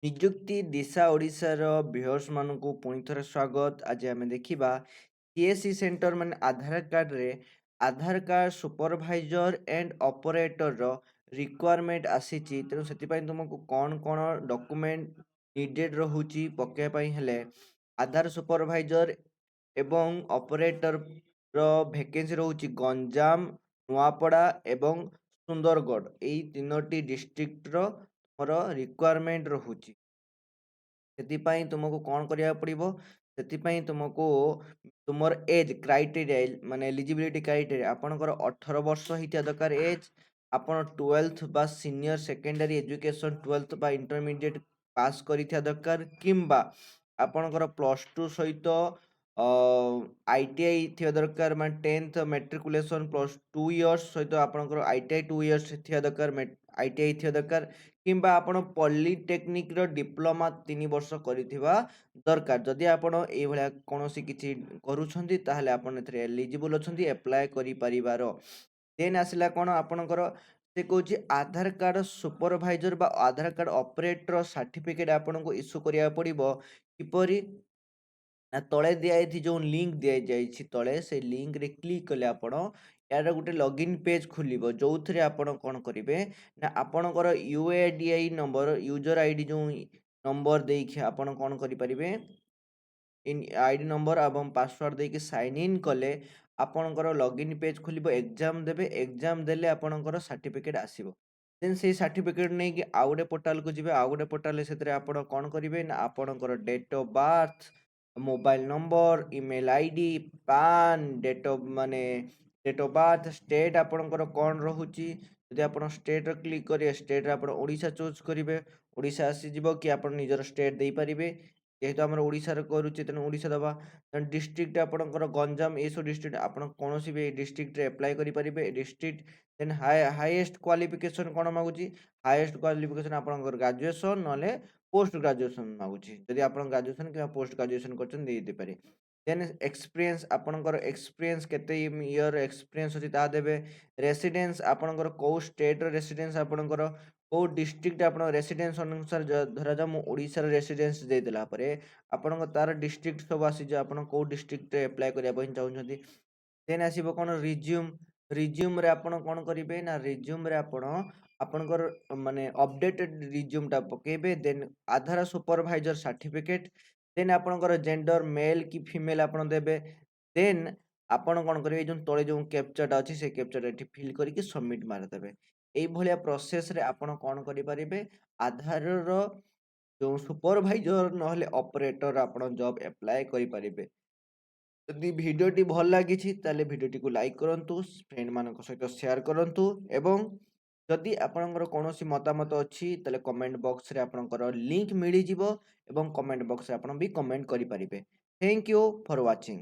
ନିଯୁକ୍ତି ଦିଶା ଓଡ଼ିଶାର ଭିଉୟର୍ସ ମାନଙ୍କୁ ପୁଣି ଥରେ ସ୍ୱାଗତ। ଆଜି ଆମେ ଦେଖିବା ସିଏସ୍ସି ସେଣ୍ଟର ମାନେ ଆଧାର କାର୍ଡ଼ରେ ଆଧାର କାର୍ଡ଼ ସୁପରଭାଇଜର ଆଣ୍ଡ ଅପରେଟରର ରିକ୍ୱାରମେଣ୍ଟ ଆସିଛି। ତେଣୁ ସେଥିପାଇଁ ତୁମକୁ କ'ଣ ଡକୁମେଣ୍ଟ ନିଡେଡ୍ ରହୁଛି ପକାଇବା ପାଇଁ ହେଲେ ଆଧାର ସୁପରଭାଇଜର ଏବଂ ଅପରେଟରର ଭେକେନ୍ସି ରହୁଛି ଗଞ୍ଜାମ, ନୂଆପଡ଼ା ଏବଂ ସୁନ୍ଦରଗଡ଼। ଏଇ ତିନୋଟି ଡିଷ୍ଟ୍ରିକ୍ଟର ମୋର ରିକ୍ୱାରମେଣ୍ଟ ରହୁଛି। ସେଥିପାଇଁ ତୁମକୁ କ'ଣ କରିବାକୁ ପଡ଼ିବ? ସେଥିପାଇଁ ତୁମକୁ ତୁମର ଏଜ୍ କ୍ରାଇଟେରିଆ ମାନେ ଏଲିଜିବିଲିଟି କ୍ରାଇଟେରିଆ ଆପଣଙ୍କର 18 ବର୍ଷ ହେଇଥିବା ଦରକାର ଏଜ୍। ଆପଣ 12th ବା ସିନିୟର ସେକେଣ୍ଡାରୀ ଏଜୁକେସନ୍ 12th ବା ଇଣ୍ଟରମିଡ଼ିଏଟ୍ ପାସ୍ କରିଥିବା ଦରକାର, କିମ୍ବା ଆପଣଙ୍କର +2 ସହିତ ITI ଥିବା ଦରକାର, ମାନେ 10th ମେଟ୍ରିକୁଲେସନ୍ +2 ଇୟର୍ସ ସହିତ ଆପଣଙ୍କର ITI 2 ଇୟର୍ସ ଥିବା ଦରକାର, ITI ଥିବା ଦରକାର, କିମ୍ବା ଆପଣ ପଲିଟେକ୍ନିକର ଡିପ୍ଲୋମା 3 ବର୍ଷ କରିଥିବା ଦରକାର। ଯଦି ଆପଣ ଏଇଭଳିଆ କୌଣସି କିଛି କରୁଛନ୍ତି ତାହେଲେ ଆପଣ ଏଥିରେ ଏଲିଜିବୁଲ୍ ଅଛନ୍ତି ଆପ୍ଲାଏ କରିପାରିବାର। ଦେନ୍ ଆସିଲା କ'ଣ ଆପଣଙ୍କର, ସେ କହୁଛି ଆଧାର କାର୍ଡ଼ ସୁପରଭାଇଜର ବା ଆଧାର କାର୍ଡ଼ ଅପରେଟର ସାର୍ଟିଫିକେଟ୍ ଆପଣଙ୍କୁ ଇସ୍ୟୁ କରିବାକୁ ପଡ଼ିବ। କିପରି ନା ତଳେ ଦିଆଯାଇଛି, ଯେଉଁ ଲିଙ୍କ୍ ଦିଆଯାଇଛି ତଳେ, ସେଇ ଲିଙ୍କ୍ରେ କ୍ଲିକ୍ କଲେ ଆପଣ ଏହାର ଗୋଟେ ଲଗଇନ୍ ପେଜ୍ ଖୋଲିବ, ଯେଉଁଥିରେ ଆପଣ କ'ଣ କରିବେ ନା ଆପଣଙ୍କର UIDAI ନମ୍ବର, ୟୁଜର ଆଇଡି ଯେଉଁ ନମ୍ବର ଦେଇକି ଆପଣ କ'ଣ କରିପାରିବେ, ଆଇଡି ନମ୍ବର ଏବଂ ପାସୱାର୍ଡ଼ ଦେଇକି ସାଇନ୍ ଇନ୍ କଲେ ଆପଣଙ୍କର ଲଗଇନ୍ ପେଜ୍ ଖୋଲିବ। ଏକ୍ଜାମ୍ ଦେବେ, ଏକ୍ଜାମ୍ ଦେଲେ ଆପଣଙ୍କର ସାର୍ଟିଫିକେଟ୍ ଆସିବ। ଦେନ୍ ସେଇ ସାର୍ଟିଫିକେଟ୍ ନେଇକି ଆଉ ଗୋଟେ ପୋର୍ଟାଲକୁ ଯିବେ। ଆଉ ଗୋଟେ ପୋର୍ଟାଲରେ ସେଥିରେ ଆପଣ କ'ଣ କରିବେ ନା ଆପଣଙ୍କର date of birth, mobile number, email ID, PAN, date of birth, state ଆପଣଙ୍କର କ'ଣ ରହୁଛି। ଯଦି ଆପଣ ଷ୍ଟେଟ୍ର କ୍ଲିକ୍ କରିବେ, ଷ୍ଟେଟ୍ରେ ଆପଣ ଓଡ଼ିଶା ଚୁଜ୍ କରିବେ। ଓଡ଼ିଶା ଆସିଯିବ, କି ଆପଣ ନିଜର ଷ୍ଟେଟ୍ ଦେଇପାରିବେ। ଯେହେତୁ ଆମର ଓଡ଼ିଶାରେ କରୁଛେ ତେଣୁ ଓଡ଼ିଶା ଦେବା। ତେଣୁ ଡିଷ୍ଟ୍ରିକ୍ଟ ଆପଣଙ୍କର ଗଞ୍ଜାମ, ଏସବୁ ଡିଷ୍ଟ୍ରିକ୍ଟ ଆପଣ କୌଣସି ବି ଡିଷ୍ଟ୍ରିକ୍ଟରେ ଆପ୍ଲାଏ କରିପାରିବେ। ଡିଷ୍ଟ୍ରିକ୍ଟ ଦେନ୍ ହାଇଏଷ୍ଟ କ୍ୱାଲିଫିକେସନ୍ କ'ଣ ମାଗୁଛି? ହାଇଏଷ୍ଟ କ୍ୱାଲିଫିକେସନ୍ ଆପଣଙ୍କର ଗ୍ରାଜୁଏସନ୍ ନହେଲେ ପୋଷ୍ଟ ଗ୍ରାଜୁଏସନ୍ ମାଗୁଛି। ଯଦି ଆପଣ ଗ୍ରାଜୁଏସନ୍ କିମ୍ବା ପୋଷ୍ଟ ଗ୍ରାଜୁଏସନ୍ କରିଛନ୍ତି ଦେଇଦେଇପାରିବେ। ଦେନ୍ ଏକ୍ସପିରିଏନ୍ସ, ଆପଣଙ୍କର ଏକ୍ସପିରିଏନ୍ସ କେତେ ଇୟର ଏକ୍ସପିରିଏନ୍ସ ଅଛି ତାହା ଦେବେ। ରେସିଡେନ୍ସ, ଆପଣଙ୍କର କେଉଁ ଷ୍ଟେଟ୍ର ରେସିଡେନ୍ସ, ଆପଣଙ୍କର କେଉଁ ଡିଷ୍ଟ୍ରିକ୍ଟ ଆପଣ ରେସିଡେନ୍ସ ଅନୁସାରେ, ଧରାଯାଉ ମୁଁ ଓଡ଼ିଶାର ରେସିଡେନ୍ସ ଦେଇଦେଲା ପରେ ଆପଣଙ୍କ ତା'ର ଡିଷ୍ଟ୍ରିକ୍ଟ ସବୁ ଆସିଯିବ, ଆପଣ କେଉଁ ଡିଷ୍ଟ୍ରିକ୍ଟରେ ଆପ୍ଲାଏ କରିବା ପାଇଁ ଚାହୁଁଛନ୍ତି। ଦେନ୍ ଆସିବ କ'ଣ ରିଜ୍ୟୁମ୍। ରିଜ୍ୟୁମ୍ରେ ଆପଣ କ'ଣ କରିବେ ନା ରିଜ୍ୟୁମ୍ରେ ଆପଣ ଆପଣଙ୍କର ମାନେ ଅପଡେଟେଡ୍ ରିଜ୍ୟୁମ୍ଟା ପକାଇବେ। ଦେନ୍ ଆଧାର ସୁପରଭାଇଜର ସାର୍ଟିଫିକେଟ୍, ଦେନ୍ ଆପଣଙ୍କର ଜେଣ୍ଡର ମେଲ୍ କି ଫିମେଲ୍ ଆପଣ ଦେବେ। ଦେନ୍ ଆପଣ କ'ଣ କରିବେ, ଏଇ ଯେଉଁ ତଳେ ଯେଉଁ କ୍ୟାପଚାଟା ଅଛି ସେ କ୍ୟାପଚାଟା ଏଠି ଫିଲ୍ କରିକି ସବମିଟ୍ ମାରିଦେବେ। ଏଇଭଳିଆ ପ୍ରୋସେସ୍ରେ ଆପଣ କ'ଣ କରିପାରିବେ, ଆଧାରର ଯେଉଁ ସୁପରଭାଇଜର ନହେଲେ ଅପରେଟର ଆପଣ ଜବ୍ ଆପ୍ଲାଏ କରିପାରିବେ। ଯଦି ଭିଡ଼ିଓଟି ଭଲ ଲାଗିଛି ତାହେଲେ ଭିଡ଼ିଓଟିକୁ ଲାଇକ୍ କରନ୍ତୁ, ଫ୍ରେଣ୍ଡମାନଙ୍କ ସହିତ ସେୟାର କରନ୍ତୁ, ଏବଂ ଯଦି ଆପଣଙ୍କର କୌଣସି ମତାମତ ଅଛି ତାହେଲେ କମେଣ୍ଟ ବକ୍ସରେ ଆପଣଙ୍କର ଲିଙ୍କ୍ ମିଳିଯିବ, ଏବଂ କମେଣ୍ଟ ବକ୍ସରେ ଆପଣ ବି କମେଣ୍ଟ କରିପାରିବେ। Thank you for watching.